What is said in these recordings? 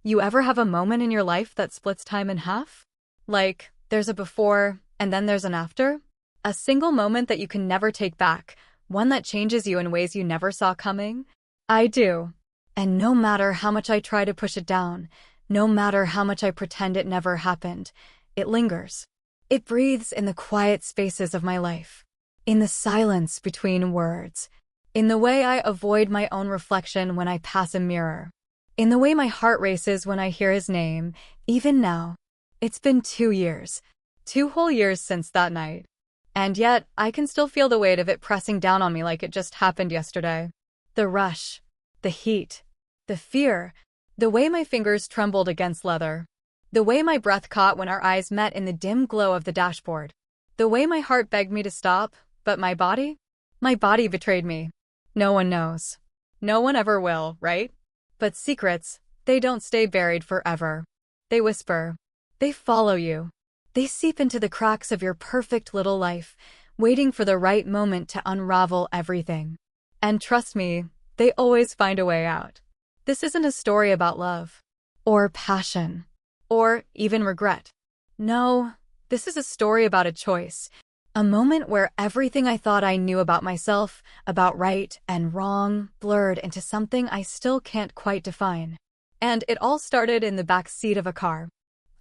You ever have a moment in your life that splits time in half? Like, there's a before, and then there's an after? A single moment that you can never take back, one that changes you in ways you never saw coming? I do. And no matter how much I try to push it down, no matter how much I pretend it never happened, it lingers. It breathes in the quiet spaces of my life, in the silence between words, in the way I avoid my own reflection when I pass a mirror, in the way my heart races when I hear his name. Even now, it's been 2 years, 2 whole years since that night. And yet, I can still feel the weight of it pressing down on me like it just happened yesterday. The rush, the heat, the fear, the way my fingers trembled against leather, the way my breath caught when our eyes met in the dim glow of the dashboard, the way my heart begged me to stop, but my body betrayed me. No one knows. No one ever will, right? But secrets, they don't stay buried forever. They whisper. They follow you. They seep into the cracks of your perfect little life, waiting for the right moment to unravel everything. And trust me, they always find a way out. This isn't a story about love, or passion, or even regret. No, this is a story about a choice. A moment where everything I thought I knew about myself, about right and wrong, blurred into something I still can't quite define. And it all started in the back seat of a car.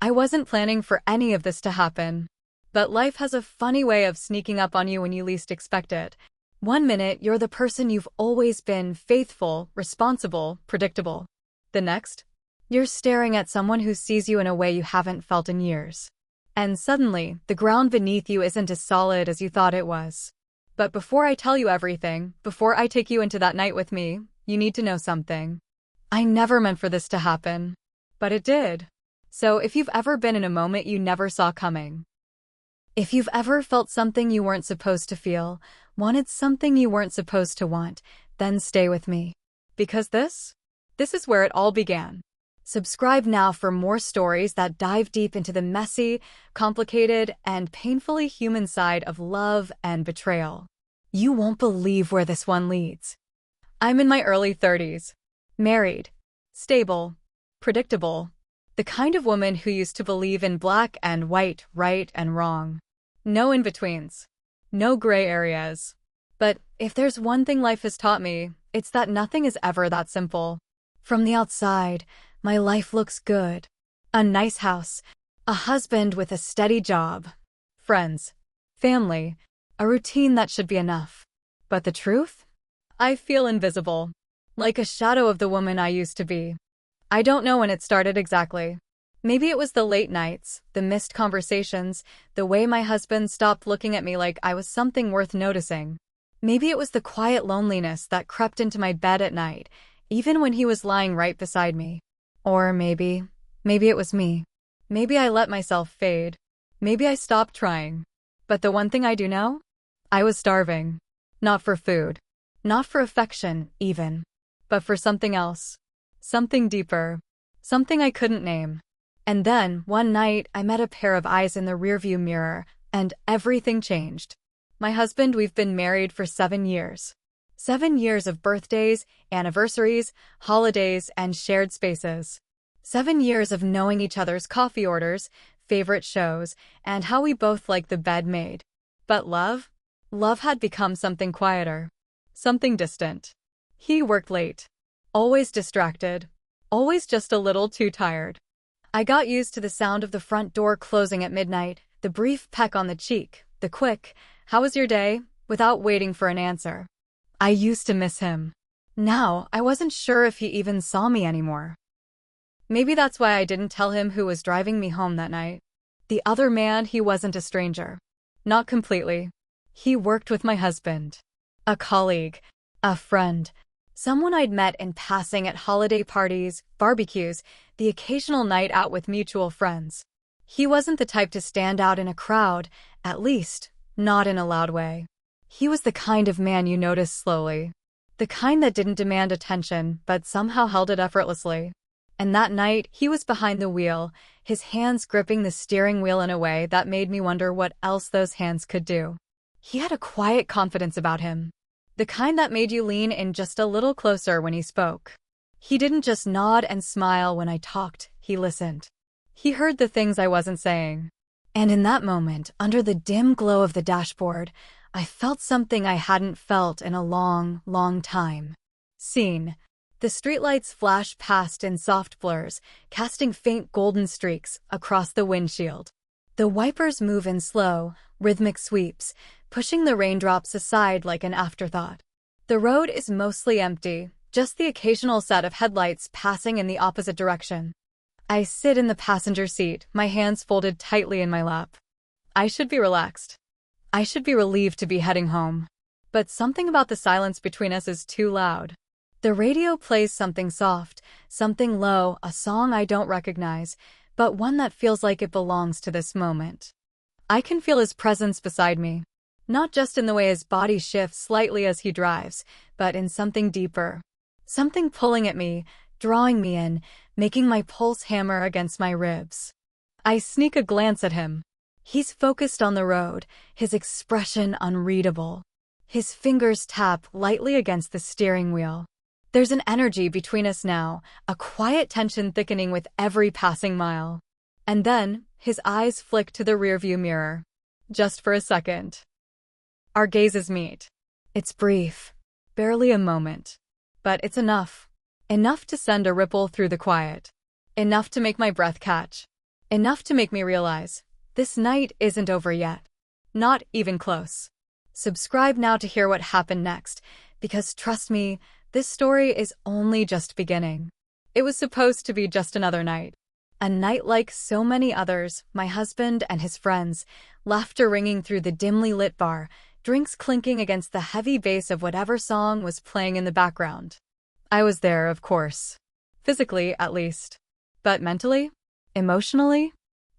I wasn't planning for any of this to happen. But life has a funny way of sneaking up on you when you least expect it. One minute, you're the person you've always been, faithful, responsible, predictable. The next, you're staring at someone who sees you in a way you haven't felt in years. And suddenly, the ground beneath you isn't as solid as you thought it was. But before I tell you everything, before I take you into that night with me, you need to know something. I never meant for this to happen. But it did. So if you've ever been in a moment you never saw coming, if you've ever felt something you weren't supposed to feel, wanted something you weren't supposed to want, then stay with me. Because this is where it all began. Subscribe now for more stories that dive deep into the messy, complicated, and painfully human side of love and betrayal. You won't believe where this one leads. I'm in my early 30s. Married. Stable. Predictable. The kind of woman who used to believe in black and white, right and wrong. No in-betweens. No gray areas. But if there's one thing life has taught me, it's that nothing is ever that simple. From the outside, my life looks good. A nice house, a husband with a steady job, friends, family, a routine that should be enough. But the truth? I feel invisible. Like a shadow of the woman I used to be. I don't know when it started exactly. Maybe it was the late nights, the missed conversations, the way my husband stopped looking at me like I was something worth noticing. Maybe it was the quiet loneliness that crept into my bed at night, even when he was lying right beside me. Or maybe it was me. Maybe I let myself fade. Maybe I stopped trying. But the one thing I do know? I was starving. Not for food. Not for affection, even. But for something else. Something deeper. Something I couldn't name. And then, one night, I met a pair of eyes in the rearview mirror, and everything changed. My husband, we've been married for 7 years. 7 years of birthdays, anniversaries, holidays, and shared spaces. 7 years of knowing each other's coffee orders, favorite shows, and how we both like the bed made. But love? Love had become something quieter. Something distant. He worked late. Always distracted. Always just a little too tired. I got used to the sound of the front door closing at midnight, the brief peck on the cheek, the quick, "How was your day?" without waiting for an answer. I used to miss him. Now, I wasn't sure if he even saw me anymore. Maybe that's why I didn't tell him who was driving me home that night. The other man, he wasn't a stranger. Not completely. He worked with my husband. A colleague. A friend. Someone I'd met in passing at holiday parties, barbecues, the occasional night out with mutual friends. He wasn't the type to stand out in a crowd, at least, not in a loud way. He was the kind of man you noticed slowly. The kind that didn't demand attention, but somehow held it effortlessly. And that night, he was behind the wheel, his hands gripping the steering wheel in a way that made me wonder what else those hands could do. He had a quiet confidence about him. The kind that made you lean in just a little closer when he spoke. He didn't just nod and smile when I talked, he listened. He heard the things I wasn't saying. And in that moment, under the dim glow of the dashboard, I felt something I hadn't felt in a long, long time. Scene. The streetlights flash past in soft blurs, casting faint golden streaks across the windshield. The wipers move in slow, rhythmic sweeps, pushing the raindrops aside like an afterthought. The road is mostly empty, just the occasional set of headlights passing in the opposite direction. I sit in the passenger seat, my hands folded tightly in my lap. I should be relaxed. I should be relieved to be heading home. But something about the silence between us is too loud. The radio plays something soft, something low, a song I don't recognize, but one that feels like it belongs to this moment. I can feel his presence beside me, not just in the way his body shifts slightly as he drives, but in something deeper. Something pulling at me, drawing me in, making my pulse hammer against my ribs. I sneak a glance at him. He's focused on the road, his expression unreadable. His fingers tap lightly against the steering wheel. There's an energy between us now, a quiet tension thickening with every passing mile. And then, his eyes flick to the rearview mirror. Just for a second. Our gazes meet. It's brief, barely a moment. But it's enough. Enough to send a ripple through the quiet. Enough to make my breath catch. Enough to make me realize, this night isn't over yet. Not even close. Subscribe now to hear what happened next, because trust me, this story is only just beginning. It was supposed to be just another night. A night like so many others, my husband and his friends, laughter ringing through the dimly lit bar, drinks clinking against the heavy bass of whatever song was playing in the background. I was there, of course. Physically, at least. But mentally? Emotionally?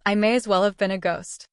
I may as well have been a ghost.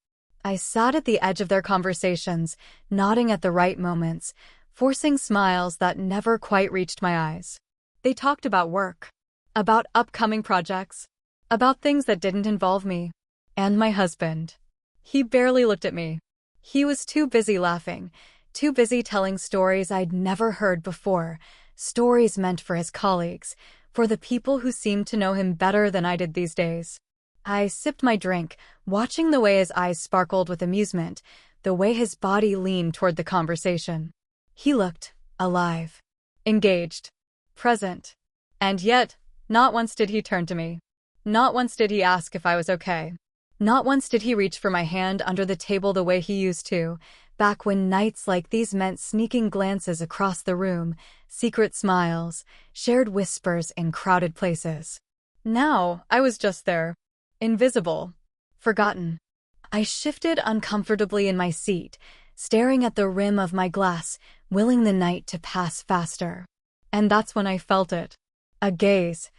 I sat at the edge of their conversations, nodding at the right moments, forcing smiles that never quite reached my eyes. They talked about work, about upcoming projects, about things that didn't involve me, and my husband. He barely looked at me. He was too busy laughing, too busy telling stories I'd never heard before, stories meant for his colleagues, for the people who seemed to know him better than I did these days. I sipped my drink, watching the way his eyes sparkled with amusement, the way his body leaned toward the conversation. He looked alive, engaged, present. And yet, not once did he turn to me. Not once did he ask if I was okay. Not once did he reach for my hand under the table the way he used to, back when nights like these meant sneaking glances across the room, secret smiles, shared whispers in crowded places. Now, I was just there. Invisible. Forgotten. I shifted uncomfortably in my seat, staring at the rim of my glass, willing the night to pass faster. And that's when I felt it. A gaze.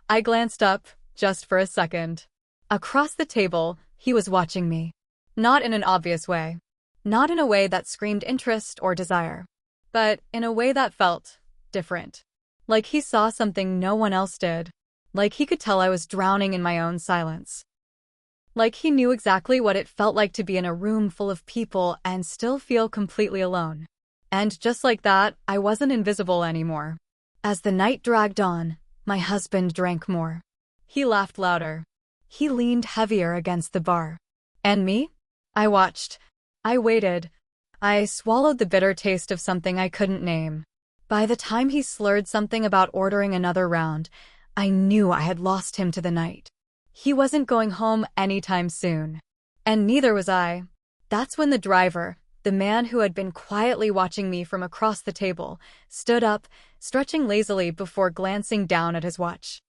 I glanced up, just for a second. Across the table, he was watching me. Not in an obvious way. Not in a way that screamed interest or desire. But in a way that felt different. Like he saw something no one else did. Like he could tell I was drowning in my own silence. Like he knew exactly what it felt like to be in a room full of people and still feel completely alone. And just like that, I wasn't invisible anymore. As the night dragged on, my husband drank more. He laughed louder. He leaned heavier against the bar. And me? I watched. I waited. I swallowed the bitter taste of something I couldn't name. By the time he slurred something about ordering another round, I knew I had lost him to the night. He wasn't going home anytime soon. And neither was I. That's when the driver, the man who had been quietly watching me from across the table, stood up, stretching lazily before glancing down at his watch.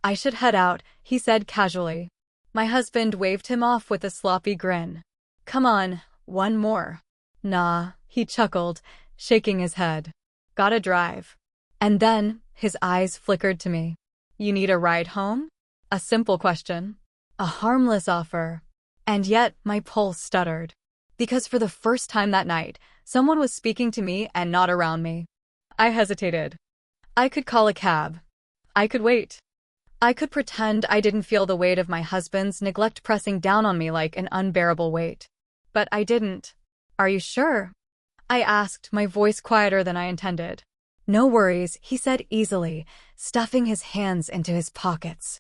I should head out, he said casually. My husband waved him off with a sloppy grin. Come on, one more. Nah, he chuckled, shaking his head. Gotta drive. And then, his eyes flickered to me. You need a ride home? A simple question. A harmless offer. And yet, my pulse stuttered. Because for the first time that night, someone was speaking to me and not around me. I hesitated. I could call a cab. I could wait. I could pretend I didn't feel the weight of my husband's neglect pressing down on me like an unbearable weight. But I didn't. Are you sure? I asked, my voice quieter than I intended. No worries, he said easily, stuffing his hands into his pockets.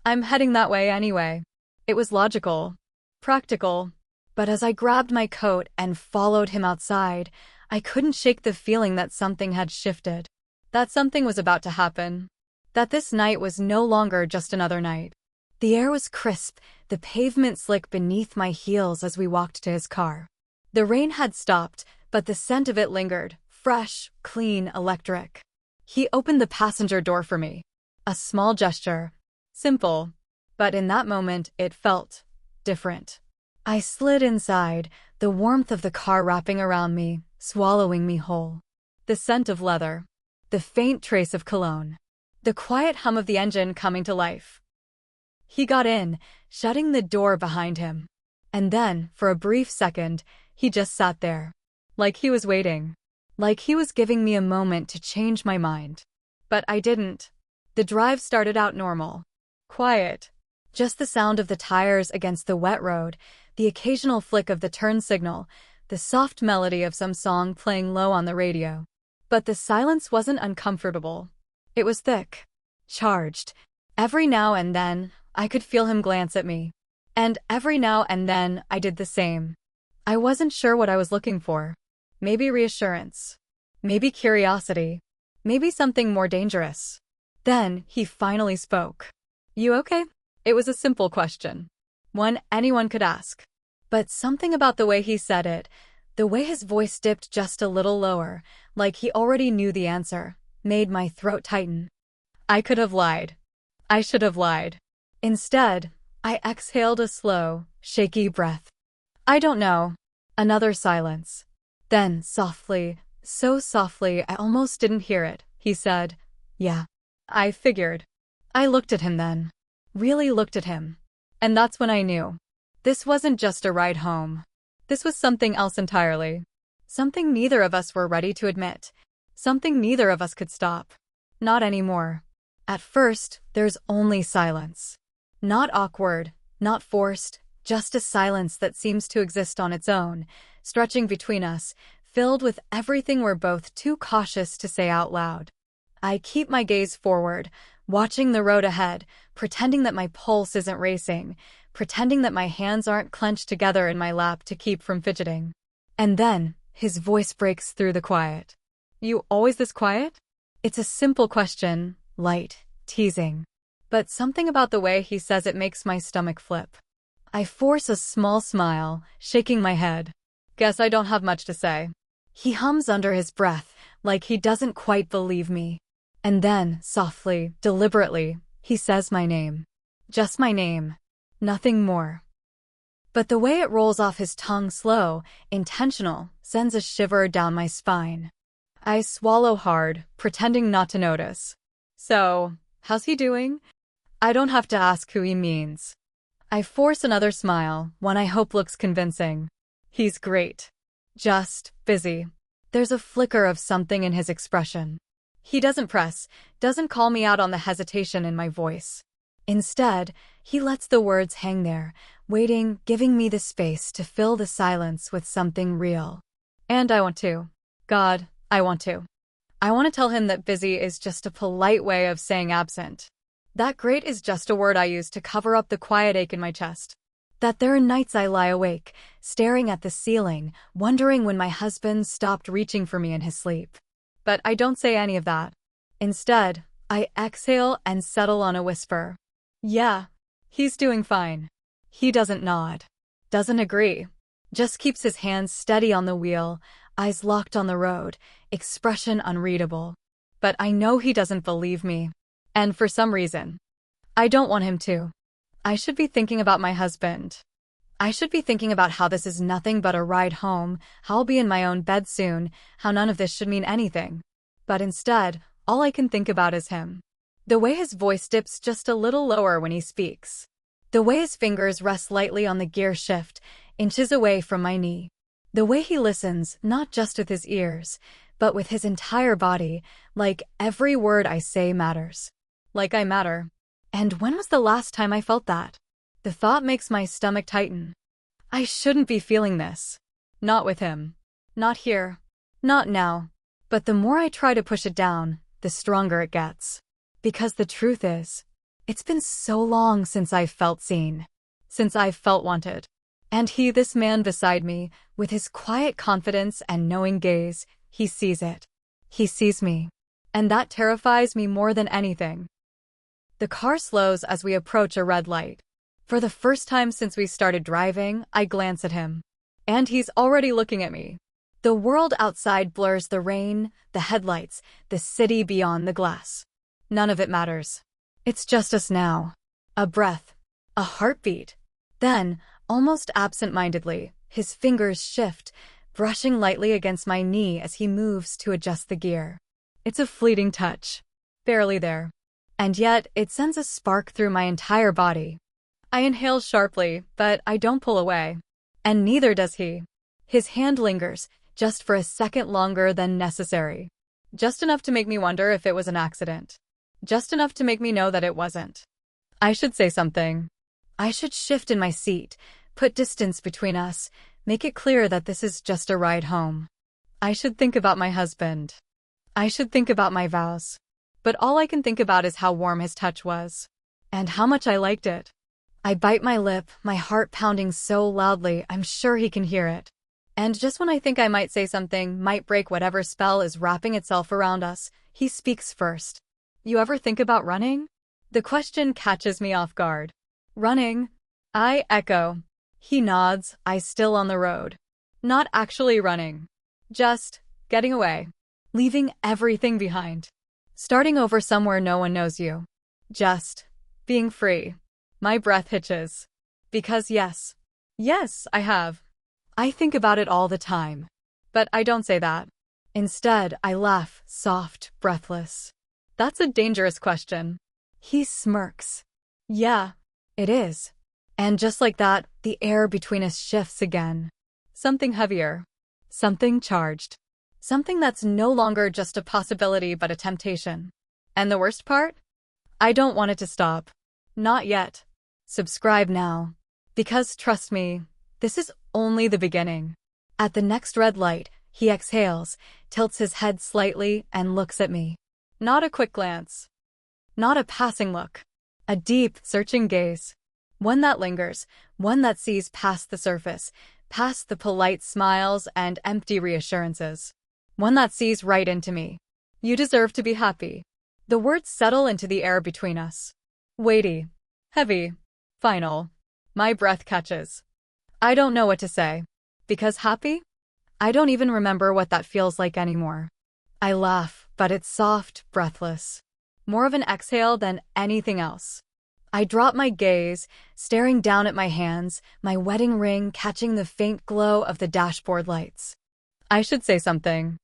I'm heading that way anyway. It was logical, practical. But as I grabbed my coat and followed him outside, I couldn't shake the feeling that something had shifted. That something was about to happen. That this night was no longer just another night. The air was crisp, the pavement slick beneath my heels as we walked to his car. The rain had stopped, but the scent of it lingered, fresh, clean, electric. He opened the passenger door for me. A small gesture. Simple. But in that moment, it felt different. I slid inside, the warmth of the car wrapping around me, swallowing me whole. The scent of leather. The faint trace of cologne. The quiet hum of the engine coming to life. He got in, shutting the door behind him. And then, for a brief second, he just sat there. Like he was waiting. Like he was giving me a moment to change my mind. But I didn't. The drive started out normal. Quiet. Just the sound of the tires against the wet road, the occasional flick of the turn signal, the soft melody of some song playing low on the radio. But the silence wasn't uncomfortable. It was thick. Charged. Every now and then, I could feel him glance at me. And every now and then, I did the same. I wasn't sure what I was looking for. Maybe reassurance. Maybe curiosity. Maybe something more dangerous. Then, he finally spoke. You okay? It was a simple question. One anyone could ask. But something about the way he said it, the way his voice dipped just a little lower, like he already knew the answer, made my throat tighten. I could have lied. I should have lied. Instead, I exhaled a slow, shaky breath. I don't know. Another silence. Then, softly, so softly I almost didn't hear it, he said, Yeah. I figured. I looked at him then. Really looked at him. And that's when I knew. This wasn't just a ride home. This was something else entirely. Something neither of us were ready to admit. Something neither of us could stop. Not anymore. At first, there's only silence. Not awkward, not forced, just a silence that seems to exist on its own, stretching between us, filled with everything we're both too cautious to say out loud. I keep my gaze forward, watching the road ahead, pretending that my pulse isn't racing, pretending that my hands aren't clenched together in my lap to keep from fidgeting. And then, his voice breaks through the quiet. You always this quiet? It's a simple question, light, teasing. But something about the way he says it makes my stomach flip. I force a small smile, shaking my head. Guess I don't have much to say. He hums under his breath, like he doesn't quite believe me. And then, softly, deliberately, he says my name. Just my name. Nothing more. But the way it rolls off his tongue slow, intentional, sends a shiver down my spine. I swallow hard, pretending not to notice. So, how's he doing? I don't have to ask who he means. I force another smile, one I hope looks convincing. He's great. Just busy. There's a flicker of something in his expression. He doesn't press, doesn't call me out on the hesitation in my voice. Instead, he lets the words hang there, waiting, giving me the space to fill the silence with something real. And I want to. God, I want to. I want to tell him that busy is just a polite way of saying absent. That great is just a word I use to cover up the quiet ache in my chest. That there are nights I lie awake, staring at the ceiling, wondering when my husband stopped reaching for me in his sleep. But I don't say any of that. Instead, I exhale and settle on a whisper. Yeah, he's doing fine. He doesn't nod. Doesn't agree. Just keeps his hands steady on the wheel, eyes locked on the road, expression unreadable. But I know he doesn't believe me. And for some reason, I don't want him to. I should be thinking about my husband. I should be thinking about how this is nothing but a ride home, how I'll be in my own bed soon, how none of this should mean anything. But instead, all I can think about is him. The way his voice dips just a little lower when he speaks. The way his fingers rest lightly on the gear shift, inches away from my knee. The way he listens, not just with his ears, but with his entire body, like every word I say matters. Like I matter. And when was the last time I felt that? The thought makes my stomach tighten. I shouldn't be feeling this. Not with him. Not here. Not now. But the more I try to push it down, the stronger it gets. Because the truth is, it's been so long since I've felt seen. Since I've felt wanted. And this man beside me, with his quiet confidence and knowing gaze, he sees it. He sees me. And that terrifies me more than anything. The car slows as we approach a red light. For the first time since we started driving, I glance at him. And he's already looking at me. The world outside blurs the rain, the headlights, the city beyond the glass. None of it matters. It's just us now. A breath. A heartbeat. Then, almost absent-mindedly, his fingers shift, brushing lightly against my knee as he moves to adjust the gear. It's a fleeting touch. Barely there. And yet, it sends a spark through my entire body. I inhale sharply, but I don't pull away. And neither does he. His hand lingers, just for a second longer than necessary. Just enough to make me wonder if it was an accident. Just enough to make me know that it wasn't. I should say something. I should shift in my seat, put distance between us, make it clear that this is just a ride home. I should think about my husband. I should think about my vows. But all I can think about is how warm his touch was. And how much I liked it. I bite my lip, my heart pounding so loudly I'm sure he can hear it. And just when I think I might say something, might break whatever spell is wrapping itself around us, he speaks first. You ever think about running? The question catches me off guard. Running? I echo. He nods, eyes still on the road. Not actually running. Just getting away. Leaving everything behind. Starting over somewhere no one knows you. Just being free. My breath hitches. Because yes, I have. I think about it all the time. But I don't say that. Instead, I laugh, soft, breathless. That's a dangerous question. He smirks. Yeah, it is. And just like that, the air between us shifts again. Something heavier. Something charged. Something that's no longer just a possibility but a temptation. And the worst part? I don't want it to stop. Not yet. Subscribe now. Because trust me, this is only the beginning. At the next red light, he exhales, tilts his head slightly, and looks at me. Not a quick glance. Not a passing look. A deep, searching gaze. One that lingers, one that sees past the surface, past the polite smiles and empty reassurances. One that sees right into me. You deserve to be happy. The words settle into the air between us. Weighty. Heavy. Final. My breath catches. I don't know what to say. Because happy? I don't even remember what that feels like anymore. I laugh, but it's soft, breathless. More of an exhale than anything else. I drop my gaze, staring down at my hands, my wedding ring catching the faint glow of the dashboard lights. I should say something.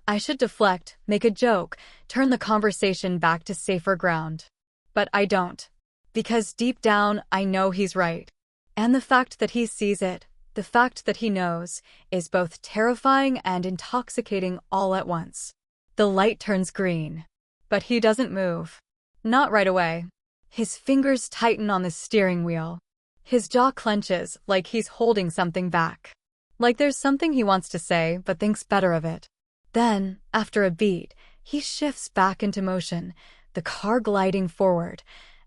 I should deflect, make a joke, turn the conversation back to safer ground. But I don't. Because deep down, I know he's right. And the fact that he sees it, the fact that he knows, is both terrifying and intoxicating all at once. The light turns green. But he doesn't move. Not right away. His fingers tighten on the steering wheel. His jaw clenches, like he's holding something back. Like there's something he wants to say, but thinks better of it. Then, after a beat, he shifts back into motion, the car gliding forward,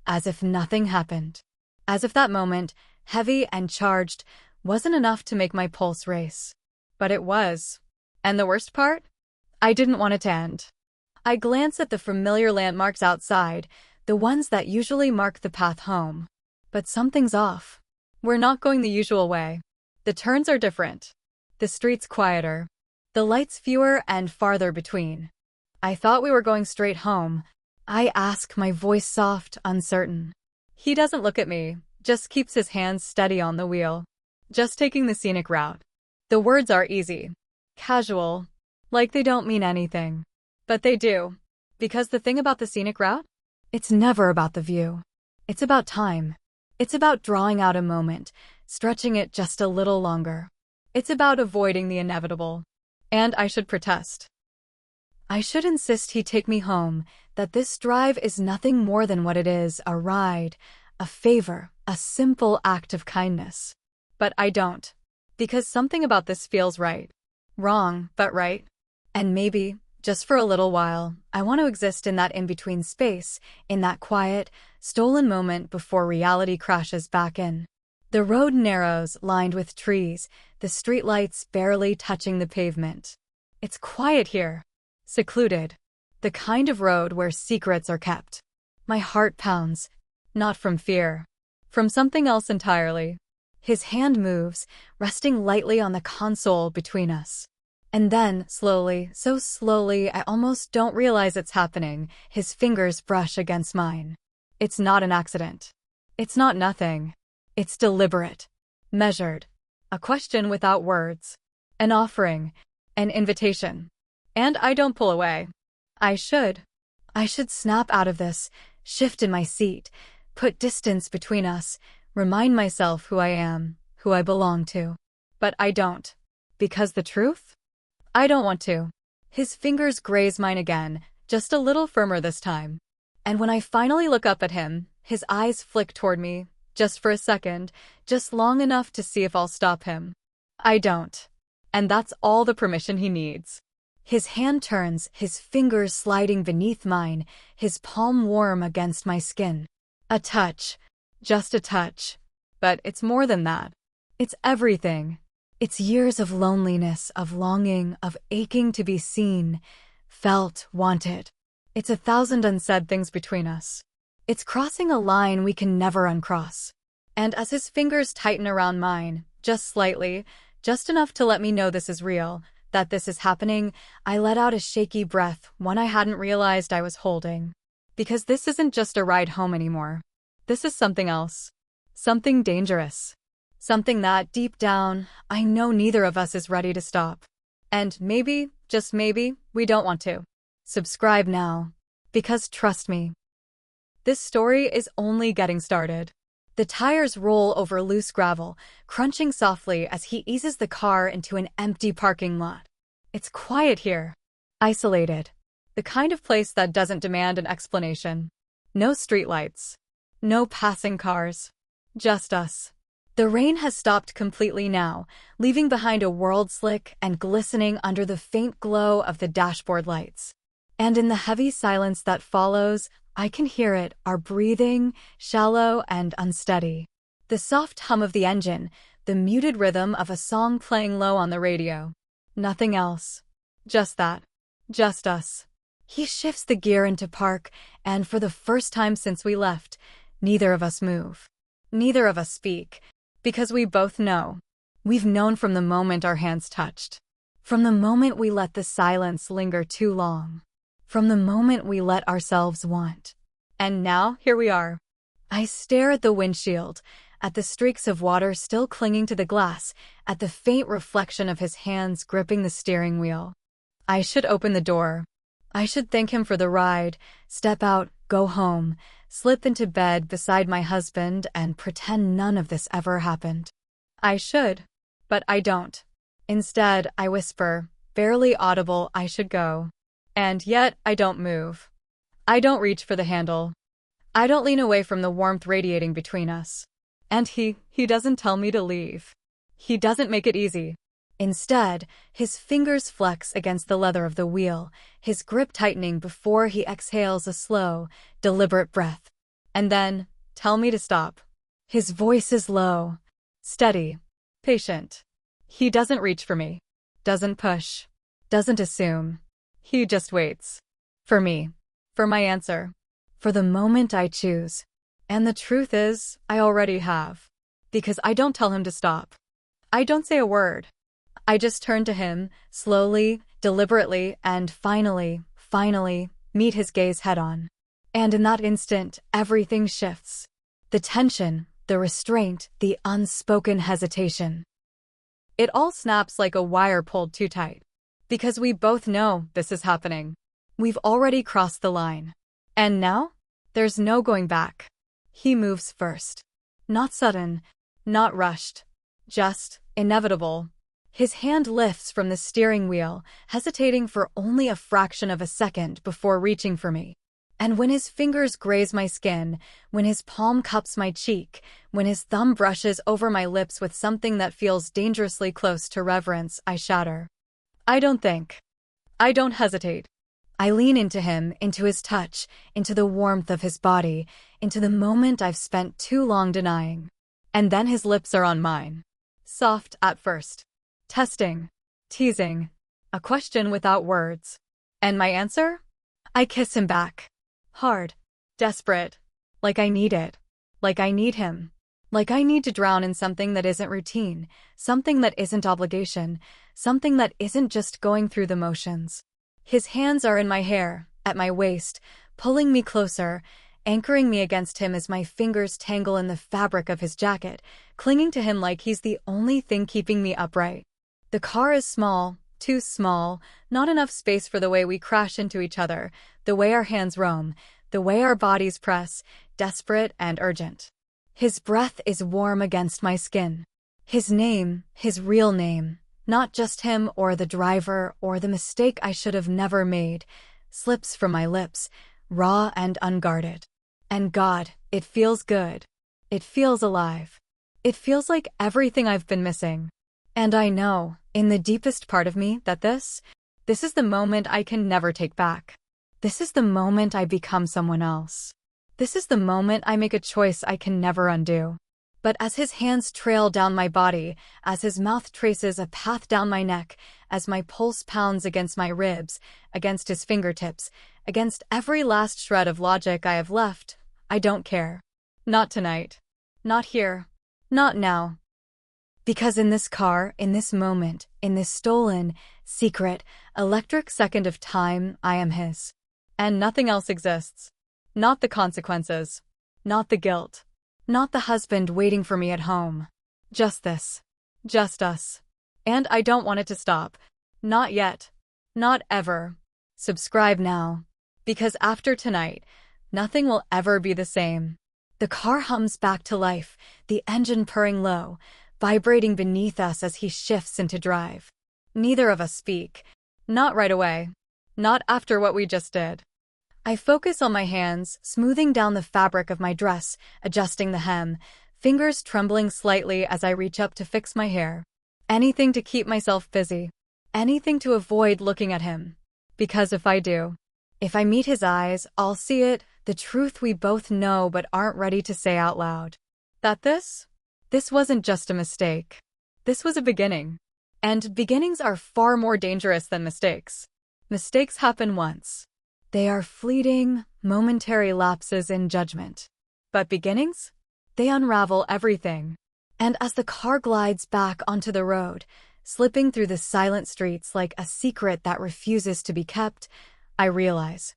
as if nothing happened. As if that moment, heavy and charged, wasn't enough to make my pulse race. But it was. And the worst part? I didn't want it to end. I glance at the familiar landmarks outside, the ones that usually mark the path home. But something's off. We're not going the usual way. The turns are different. The street's quieter. The lights fewer and farther between. I thought we were going straight home. I ask, my voice soft, uncertain. He doesn't look at me, just keeps his hands steady on the wheel. Just taking the scenic route. The words are easy. Casual. Like they don't mean anything. But they do. Because the thing about the scenic route? It's never about the view. It's about time. It's about drawing out a moment, stretching it just a little longer. It's about avoiding the inevitable. And I should protest. I should insist he take me home, that this drive is nothing more than what it is, a ride, a favor, a simple act of kindness. But I don't. Because something about this feels right. Wrong, but right. And maybe, Just for a little while, I want to exist in that in-between space, in that quiet, stolen moment before reality crashes back in. The road narrows, lined with trees, the streetlights barely touching the pavement. It's quiet here, secluded, the kind of road where secrets are kept. My heart pounds, not from fear, from something else entirely. His hand moves, resting lightly on the console between us. And then, slowly, so slowly I almost don't realize it's happening, his fingers brush against mine. It's not an accident. It's not nothing. It's deliberate, measured, a question without words, an offering, an invitation. And I don't pull away. I should. I should snap out of this, shift in my seat, put distance between us, remind myself who I am, who I belong to. But I don't. Because the truth? I don't want to. His fingers graze mine again, just a little firmer this time. And when I finally look up at him, his eyes flick toward me, just for a second, just long enough to see if I'll stop him. I don't. And that's all the permission he needs. His hand turns, his fingers sliding beneath mine, his palm warm against my skin. A touch. Just a touch. But it's more than that. It's everything. It's years of loneliness, of longing, of aching to be seen, felt, wanted. It's 1,000 unsaid things between us. It's crossing a line we can never uncross. And as his fingers tighten around mine, just slightly, just enough to let me know this is real, that this is happening, I let out a shaky breath, one I hadn't realized I was holding. Because this isn't just a ride home anymore. This is something else. Something dangerous. Something that, deep down, I know neither of us is ready to stop. And maybe, just maybe, we don't want to. Subscribe now. Because trust me, this story is only getting started. The tires roll over loose gravel, crunching softly as he eases the car into an empty parking lot. It's quiet here. Isolated. The kind of place that doesn't demand an explanation. No streetlights. No passing cars. Just us. The rain has stopped completely now, leaving behind a world slick and glistening under the faint glow of the dashboard lights. And in the heavy silence that follows, I can hear it, our breathing, shallow and unsteady. The soft hum of the engine, the muted rhythm of a song playing low on the radio. Nothing else. Just that. Just us. He shifts the gear into park, and for the first time since we left, neither of us move. Neither of us speak, because we both know. We've known from the moment our hands touched. From the moment we let the silence linger too long. From the moment we let ourselves want. And now, here we are. I stare at the windshield, at the streaks of water still clinging to the glass, at the faint reflection of his hands gripping the steering wheel. I should open the door. I should thank him for the ride, step out, go home, slip into bed beside my husband and pretend none of this ever happened. I should, but I don't. Instead, I whisper, barely audible, I should go. And yet, I don't move. I don't reach for the handle. I don't lean away from the warmth radiating between us. And he doesn't tell me to leave. He doesn't make it easy. Instead, his fingers flex against the leather of the wheel, his grip tightening before he exhales a slow, deliberate breath. And then, tell me to stop. His voice is low, steady, patient. He doesn't reach for me, doesn't push, doesn't assume. He just waits. For me. For my answer. For the moment I choose. And the truth is, I already have. Because I don't tell him to stop. I don't say a word. I just turn to him, slowly, deliberately, and finally, meet his gaze head-on. And in that instant, everything shifts. The tension, the restraint, the unspoken hesitation. It all snaps like a wire pulled too tight. Because we both know this is happening. We've already crossed the line. And now? There's no going back. He moves first. Not sudden, not rushed. Just inevitable. His hand lifts from the steering wheel, hesitating for only a fraction of a second before reaching for me. And when his fingers graze my skin, when his palm cups my cheek, when his thumb brushes over my lips with something that feels dangerously close to reverence, I shatter. I don't think. I don't hesitate. I lean into him, into his touch, into the warmth of his body, into the moment I've spent too long denying. And then his lips are on mine. Soft at first. Testing. Teasing. A question without words. And my answer? I kiss him back. Hard. Desperate. Like I need it. Like I need him. Like I need to drown in something that isn't routine, something that isn't obligation, something that isn't just going through the motions. His hands are in my hair, at my waist, pulling me closer, anchoring me against him as my fingers tangle in the fabric of his jacket, clinging to him like he's the only thing keeping me upright. The car is small, too small, not enough space for the way we crash into each other, the way our hands roam, the way our bodies press, desperate and urgent. His breath is warm against my skin. His name, his real name, not just him or the driver or the mistake I should have never made, slips from my lips, raw and unguarded. And God, it feels good. It feels alive. It feels like everything I've been missing. And I know, in the deepest part of me, that this is the moment I can never take back. This is the moment I become someone else. This is the moment I make a choice I can never undo. But as his hands trail down my body, as his mouth traces a path down my neck, as my pulse pounds against my ribs, against his fingertips, against every last shred of logic I have left, I don't care. Not tonight. Not here. Not now. Because in this car, in this moment, in this stolen, secret, electric second of time, I am his. And nothing else exists. Not the consequences. Not the guilt. Not the husband waiting for me at home. Just this. Just us. And I don't want it to stop. Not yet. Not ever. Subscribe now. Because after tonight, nothing will ever be the same. The car hums back to life, the engine purring low, vibrating beneath us as he shifts into drive. Neither of us speak. Not right away. Not after what we just did. I focus on my hands, smoothing down the fabric of my dress, adjusting the hem, fingers trembling slightly as I reach up to fix my hair. Anything to keep myself busy. Anything to avoid looking at him. Because if I do, if I meet his eyes, I'll see it, the truth we both know but aren't ready to say out loud. That this wasn't just a mistake. This was a beginning. And beginnings are far more dangerous than mistakes. Mistakes happen once. They are fleeting, momentary lapses in judgment. But beginnings? They unravel everything. And as the car glides back onto the road, slipping through the silent streets like a secret that refuses to be kept, I realize.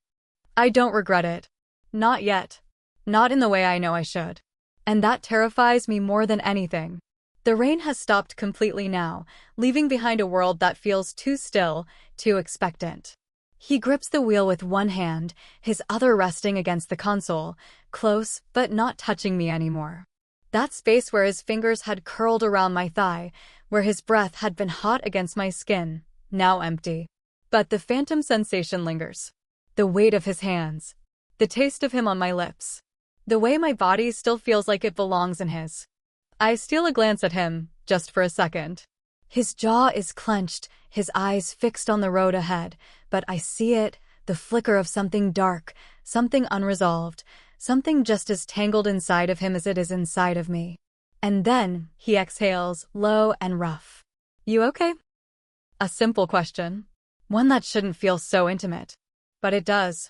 I don't regret it. Not yet. Not in the way I know I should. And that terrifies me more than anything. The rain has stopped completely now, leaving behind a world that feels too still, too expectant. He grips the wheel with one hand, his other resting against the console, close but not touching me anymore. That space where his fingers had curled around my thigh, where his breath had been hot against my skin, now empty. But the phantom sensation lingers. The weight of his hands. The taste of him on my lips. The way my body still feels like it belongs in his. I steal a glance at him, just for a second. His jaw is clenched, his eyes fixed on the road ahead, but I see it, the flicker of something dark, something unresolved, something just as tangled inside of him as it is inside of me. And then he exhales, low and rough. You okay? A simple question. One that shouldn't feel so intimate. But it does.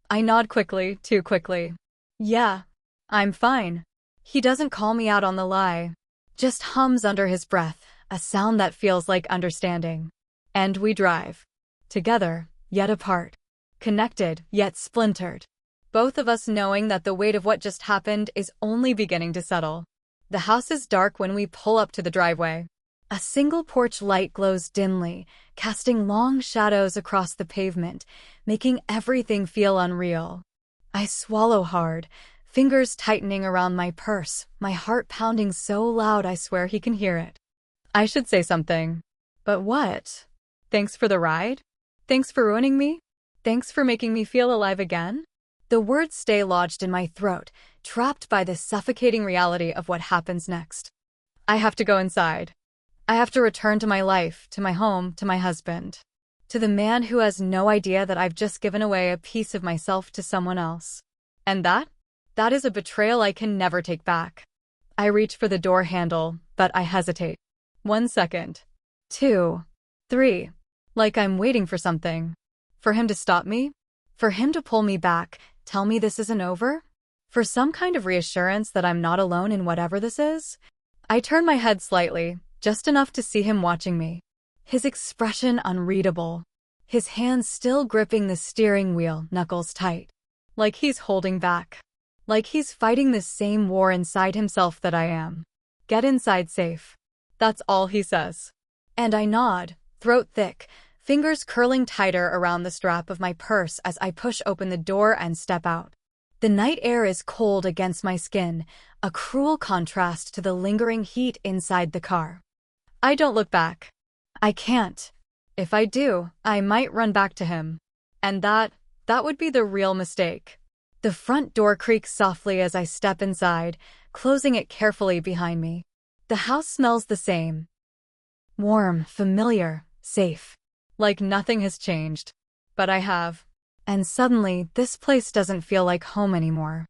I nod quickly, too quickly. Yeah, I'm fine. He doesn't call me out on the lie. Just hums under his breath, a sound that feels like understanding. And we drive. Together, yet apart. Connected, yet splintered. Both of us knowing that the weight of what just happened is only beginning to settle. The house is dark when we pull up to the driveway. A single porch light glows dimly, casting long shadows across the pavement, making everything feel unreal. I swallow hard, fingers tightening around my purse, my heart pounding so loud I swear he can hear it. I should say something. But what? Thanks for the ride? Thanks for ruining me? Thanks for making me feel alive again? The words stay lodged in my throat, trapped by the suffocating reality of what happens next. I have to go inside. I have to return to my life, to my home, to my husband. To the man who has no idea that I've just given away a piece of myself to someone else. And that is a betrayal I can never take back. I reach for the door handle, but I hesitate. 1 second. 2. 3. Like I'm waiting for something. For him to stop me? For him to pull me back, tell me this isn't over? For some kind of reassurance that I'm not alone in whatever this is? I turn my head slightly, just enough to see him watching me. His expression unreadable. His hands still gripping the steering wheel, knuckles tight. Like he's holding back. Like he's fighting the same war inside himself that I am. Get inside safe. That's all he says. And I nod, throat thick, fingers curling tighter around the strap of my purse as I push open the door and step out. The night air is cold against my skin, a cruel contrast to the lingering heat inside the car. I don't look back. I can't. If I do, I might run back to him. And that would be the real mistake. The front door creaks softly as I step inside, closing it carefully behind me. The house smells the same. Warm, familiar, safe. Like nothing has changed. But I have. And suddenly, this place doesn't feel like home anymore.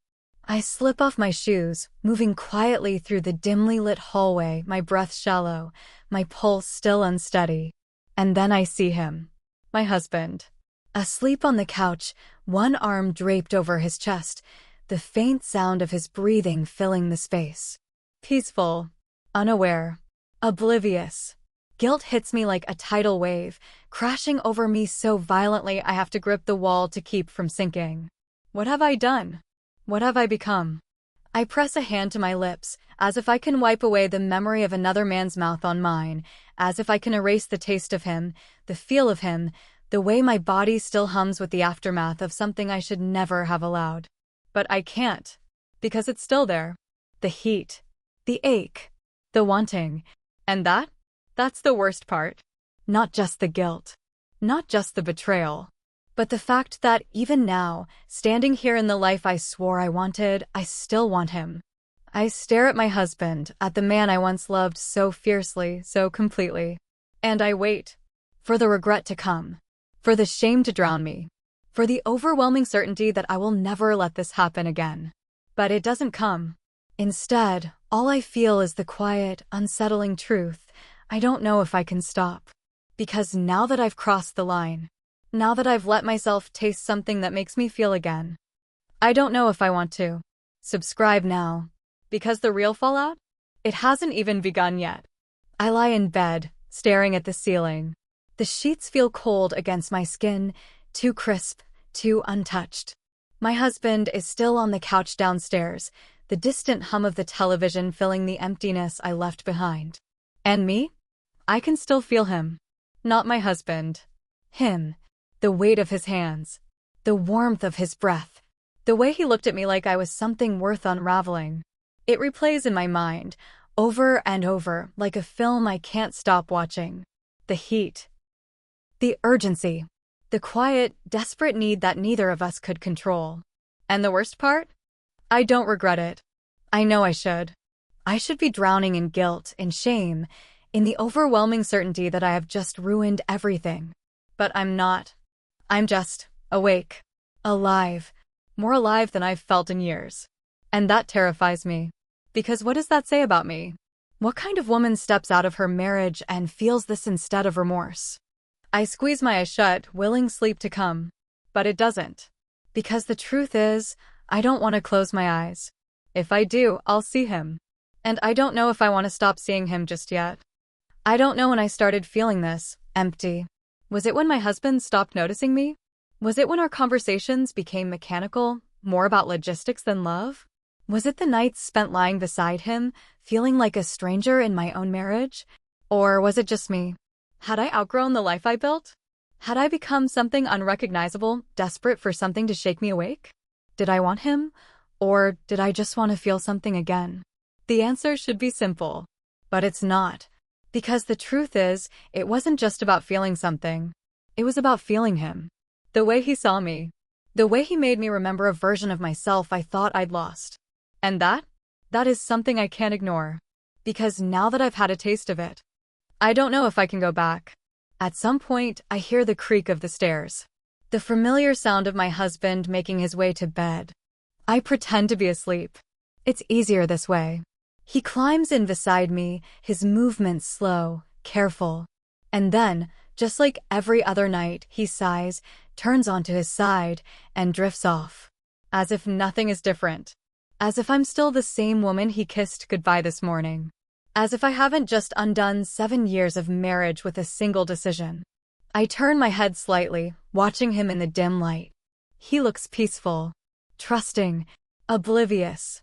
I slip off my shoes, moving quietly through the dimly lit hallway, my breath shallow, my pulse still unsteady. And then I see him. My husband. Asleep on the couch, one arm draped over his chest, the faint sound of his breathing filling the space. Peaceful. Unaware. Oblivious. Guilt hits me like a tidal wave, crashing over me so violently I have to grip the wall to keep from sinking. What have I done? What have I become? I press a hand to my lips, as if I can wipe away the memory of another man's mouth on mine, as if I can erase the taste of him, the feel of him, the way my body still hums with the aftermath of something I should never have allowed. But I can't, because it's still there. The heat, the ache, the wanting, and that's the worst part. Not just the guilt, not just the betrayal, but the fact that even now, standing here in the life I swore I wanted, I still want him. I stare at my husband, at the man I once loved so fiercely, so completely. And I wait. For the regret to come. For the shame to drown me. For the overwhelming certainty that I will never let this happen again. But it doesn't come. Instead, all I feel is the quiet, unsettling truth. I don't know if I can stop. Because now that I've crossed the line, now that I've let myself taste something that makes me feel again, I don't know if I want to. Subscribe now. Because the real fallout? It hasn't even begun yet. I lie in bed, staring at the ceiling. The sheets feel cold against my skin, too crisp, too untouched. My husband is still on the couch downstairs, the distant hum of the television filling the emptiness I left behind. And me? I can still feel him. Not my husband. Him. The weight of his hands. The warmth of his breath. The way he looked at me like I was something worth unraveling. It replays in my mind, over and over, like a film I can't stop watching. The heat. The urgency. The quiet, desperate need that neither of us could control. And the worst part? I don't regret it. I know I should. I should be drowning in guilt, in shame, in the overwhelming certainty that I have just ruined everything. But I'm not. I'm just awake. Alive. More alive than I've felt in years. And that terrifies me. Because what does that say about me? What kind of woman steps out of her marriage and feels this instead of remorse? I squeeze my eyes shut, willing sleep to come. But it doesn't. Because the truth is, I don't want to close my eyes. If I do, I'll see him. And I don't know if I want to stop seeing him just yet. I don't know when I started feeling this, empty. Was it when my husband stopped noticing me? Was it when our conversations became mechanical, more about logistics than love? Was it the nights spent lying beside him, feeling like a stranger in my own marriage? Or was it just me? Had I outgrown the life I built? Had I become something unrecognizable, desperate for something to shake me awake? Did I want him? Or did I just want to feel something again? The answer should be simple. But it's not. Because the truth is, it wasn't just about feeling something. It was about feeling him. The way he saw me. The way he made me remember a version of myself I thought I'd lost. And that is something I can't ignore. Because now that I've had a taste of it, I don't know if I can go back. At some point, I hear the creak of the stairs. The familiar sound of my husband making his way to bed. I pretend to be asleep. It's easier this way. He climbs in beside me, his movements slow, careful. And then, just like every other night, he sighs, turns onto his side, and drifts off. As if nothing is different. As if I'm still the same woman he kissed goodbye this morning. As if I haven't just undone 7 years of marriage with a single decision. I turn my head slightly, watching him in the dim light. He looks peaceful, trusting, oblivious.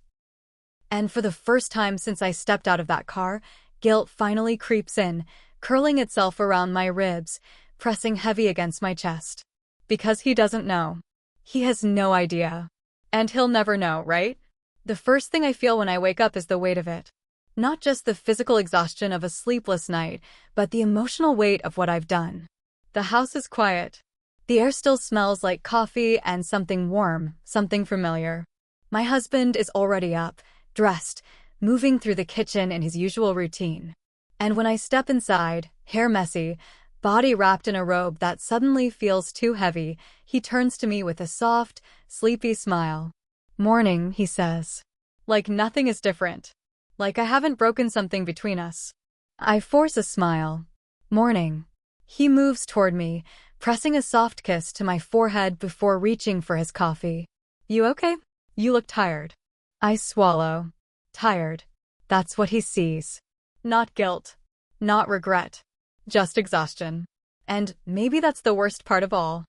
And for the first time since I stepped out of that car, guilt finally creeps in, curling itself around my ribs, pressing heavy against my chest. Because he doesn't know. He has no idea. And he'll never know, right? The first thing I feel when I wake up is the weight of it. Not just the physical exhaustion of a sleepless night, but the emotional weight of what I've done. The house is quiet. The air still smells like coffee and something warm, something familiar. My husband is already up, dressed, moving through the kitchen in his usual routine. And when I step inside, hair messy, body wrapped in a robe that suddenly feels too heavy, he turns to me with a soft, sleepy smile. "Morning," he says. Like nothing is different. Like I haven't broken something between us. I force a smile. "Morning." He moves toward me, pressing a soft kiss to my forehead before reaching for his coffee. "You okay? You look tired." I swallow. Tired. That's what he sees. Not guilt. Not regret. Just exhaustion. And maybe that's the worst part of all.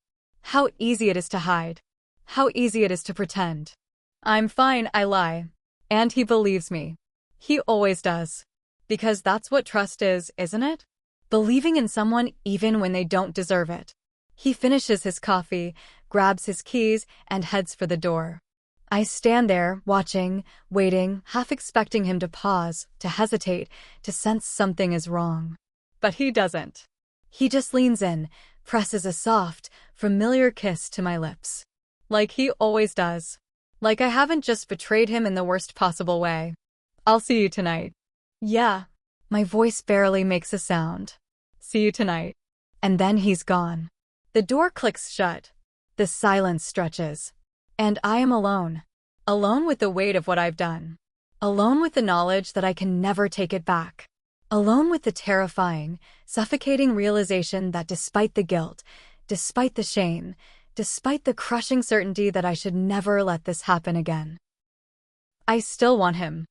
How easy it is to hide. How easy it is to pretend. I'm fine, I lie. And he believes me. He always does. Because that's what trust is, isn't it? Believing in someone even when they don't deserve it. He finishes his coffee, grabs his keys, and heads for the door. I stand there, watching, waiting, half expecting him to pause, to hesitate, to sense something is wrong. But he doesn't. He just leans in, presses a soft, familiar kiss to my lips. Like he always does. Like I haven't just betrayed him in the worst possible way. "I'll see you tonight." Yeah. My voice barely makes a sound. See you tonight. And then he's gone. The door clicks shut. The silence stretches. And I am alone. Alone with the weight of what I've done. Alone with the knowledge that I can never take it back. Alone with the terrifying, suffocating realization that despite the guilt, despite the shame, despite the crushing certainty that I should never let this happen again, I still want him.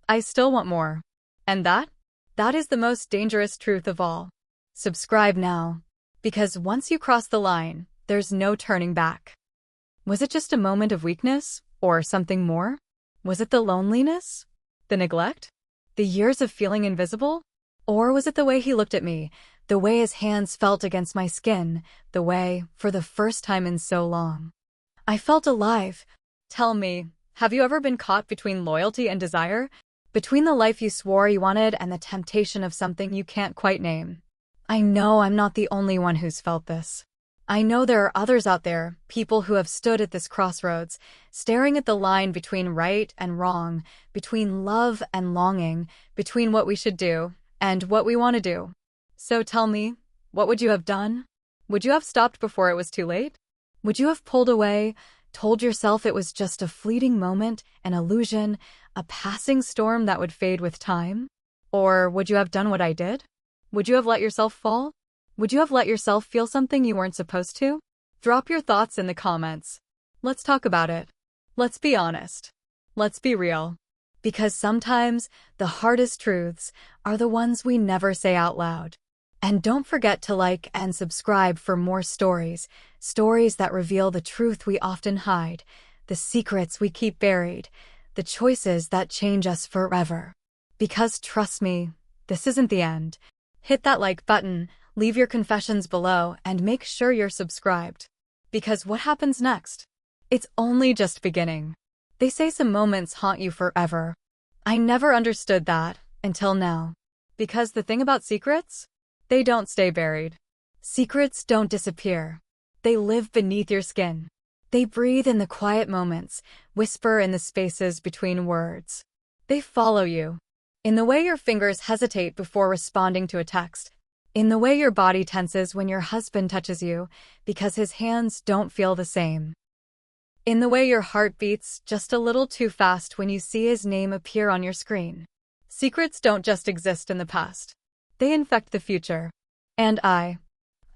I still want more. And that is the most dangerous truth of all. Subscribe now. Because once you cross the line, there's no turning back. Was it just a moment of weakness? Or something more? Was it the loneliness? The neglect? The years of feeling invisible? Or was it the way he looked at me, the way his hands felt against my skin, the way, for the first time in so long, I felt alive? Tell me, have you ever been caught between loyalty and desire? Between the life you swore you wanted and the temptation of something you can't quite name? I know I'm not the only one who's felt this. I know there are others out there, people who have stood at this crossroads, staring at the line between right and wrong, between love and longing, between what we should do and what we want to do. So tell me, what would you have done? Would you have stopped before it was too late? Would you have pulled away, told yourself it was just a fleeting moment, an illusion, a passing storm that would fade with time? Or would you have done what I did? Would you have let yourself fall? Would you have let yourself feel something you weren't supposed to? Drop your thoughts in the comments. Let's talk about it. Let's be honest. Let's be real. Because sometimes the hardest truths are the ones we never say out loud. And don't forget to like and subscribe for more stories that reveal the truth we often hide, the secrets we keep buried, the choices that change us forever. Because trust me, this isn't the end. Hit that like button, leave your confessions below, and make sure you're subscribed. Because what happens next? It's only just beginning. They say some moments haunt you forever. I never understood that until now. Because the thing about secrets? They don't stay buried. Secrets don't disappear. They live beneath your skin. They breathe in the quiet moments, whisper in the spaces between words. They follow you. In the way your fingers hesitate before responding to a text. In the way your body tenses when your husband touches you because his hands don't feel the same. In the way your heart beats just a little too fast when you see his name appear on your screen. Secrets don't just exist in the past. They infect the future. And I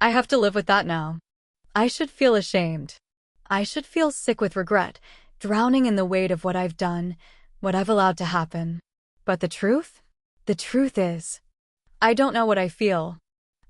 have to live with that now. I should feel ashamed. I should feel sick with regret, drowning in the weight of what I've done, what I've allowed to happen. But the truth? The truth is, I don't know what I feel.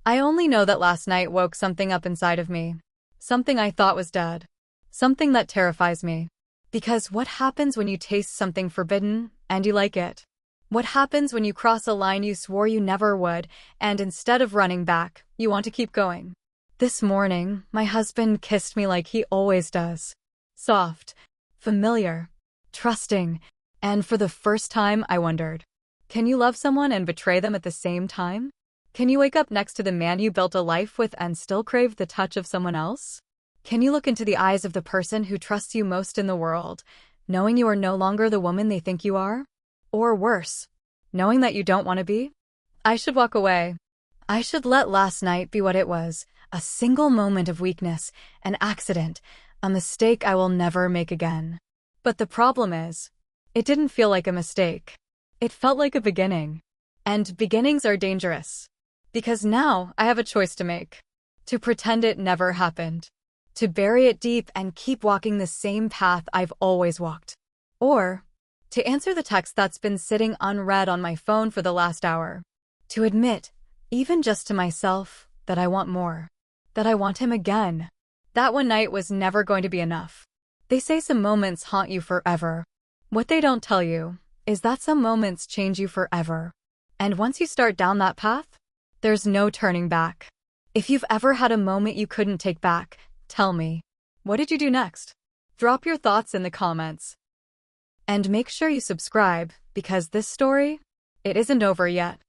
I only know that last night woke something up inside of me. Something I thought was dead. Something that terrifies me. Because what happens when you taste something forbidden and you like it? What happens when you cross a line you swore you never would, and instead of running back, you want to keep going? This morning, my husband kissed me like he always does. Soft, familiar, trusting, and for the first time I wondered, can you love someone and betray them at the same time? Can you wake up next to the man you built a life with and still crave the touch of someone else? Can you look into the eyes of the person who trusts you most in the world, knowing you are no longer the woman they think you are? Or worse, knowing that you don't want to be? I should walk away. I should let last night be what it was, a single moment of weakness, an accident, a mistake I will never make again. But the problem is, it didn't feel like a mistake. It felt like a beginning. And beginnings are dangerous. Because now I have a choice to make. To pretend it never happened. To bury it deep and keep walking the same path I've always walked. Or to answer the text that's been sitting unread on my phone for the last hour. To admit, even just to myself, that I want more. That I want him again. That one night was never going to be enough. They say some moments haunt you forever. What they don't tell you is that some moments change you forever. And once you start down that path, there's no turning back. If you've ever had a moment you couldn't take back, tell me. What did you do next? Drop your thoughts in the comments. And make sure you subscribe, because this story, it isn't over yet.